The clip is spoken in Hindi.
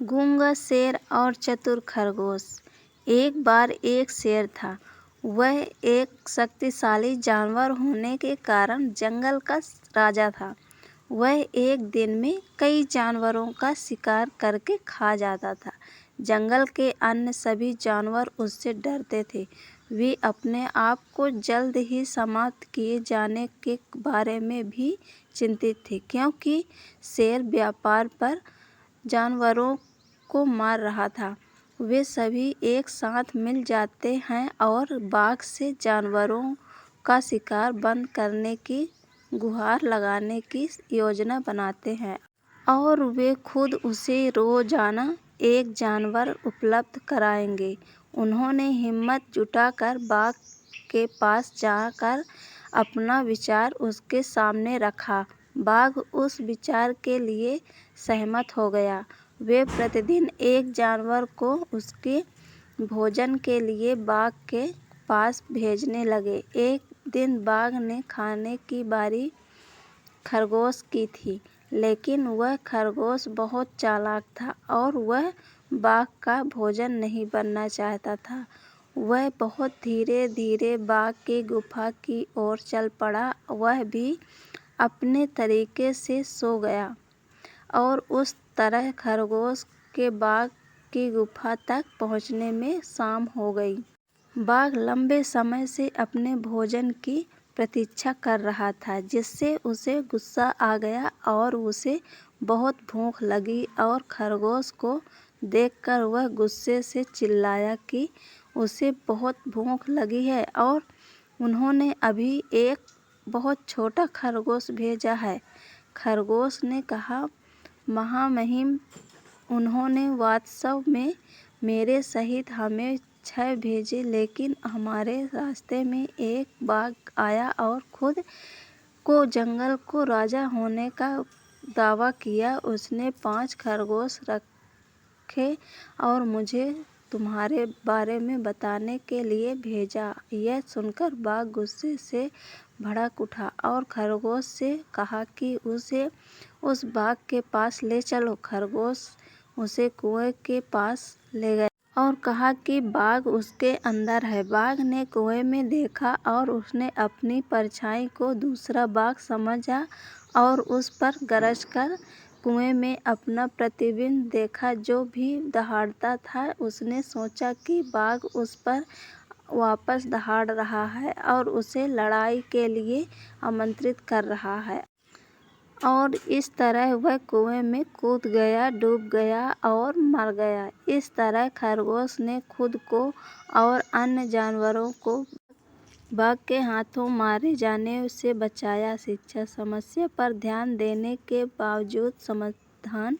गूंगा शेर और चतुर खरगोश। एक बार एक शेर था। वह एक शक्तिशाली जानवर होने के कारण जंगल का राजा था। वह एक दिन में कई जानवरों का शिकार करके खा जाता था। जंगल के अन्य सभी जानवर उससे डरते थे। वे अपने आप को जल्द ही समाप्त किए जाने के बारे में भी चिंतित थे, क्योंकि शेर व्यापार पर जानवरों को मार रहा था। वे सभी एक साथ मिल जाते हैं और बाघ से जानवरों का शिकार बंद करने की गुहार लगाने की योजना बनाते हैं और वे खुद उसे रोजाना एक जानवर उपलब्ध कराएंगे। उन्होंने हिम्मत जुटाकर बाघ के पास जाकर अपना विचार उसके सामने रखा। बाघ उस विचार के लिए सहमत हो गया। वे प्रतिदिन एक जानवर को उसके भोजन के लिए बाघ के पास भेजने लगे। एक दिन बाघ ने खाने की बारी खरगोश की थी, लेकिन वह खरगोश बहुत चालाक था और वह बाघ का भोजन नहीं बनना चाहता था। वह बहुत धीरे धीरे बाघ की गुफा की ओर चल पड़ा। वह भी अपने तरीके से सो गया और उस तरह खरगोश के बाघ की गुफा तक पहुंचने में शाम हो गई। बाघ लंबे समय से अपने भोजन की प्रतीक्षा कर रहा था, जिससे उसे गुस्सा आ गया और उसे बहुत भूख लगी और खरगोश को देखकर वह गुस्से से चिल्लाया कि उसे बहुत भूख लगी है और उन्होंने अभी एक बहुत छोटा खरगोश भेजा है। खरगोश ने कहा, महामहिम, उन्होंने वास्तव में मेरे सहित हमें 6 भेजे, लेकिन हमारे रास्ते में एक बाघ आया और खुद को जंगल को राजा होने का दावा किया। उसने 5 खरगोश रखे और मुझे तुम्हारे बारे में बताने के लिए भेजा। यह सुनकर बाघ गुस्से से भड़क उठा और खरगोश से कहा कि उसे उस बाघ के पास ले चलो। खरगोश उसे कुएं के पास ले गया और कहा कि बाघ उसके अंदर है। बाघ ने कुएं में देखा और उसने अपनी परछाई को दूसरा बाघ समझा और उस पर गरजकर कुएं में अपना प्रतिबिंब देखा, जो भी दहाड़ता था। उसने सोचा कि बाघ उस पर वापस दहाड़ रहा है और उसे लड़ाई के लिए आमंत्रित कर रहा है, और इस तरह वह कुएं में कूद गया, डूब गया और मर गया। इस तरह खरगोश ने खुद को और अन्य जानवरों को बाघ के हाथों मारे जाने से बचाया। शिक्षा: समस्या पर ध्यान देने के बावजूद समाधान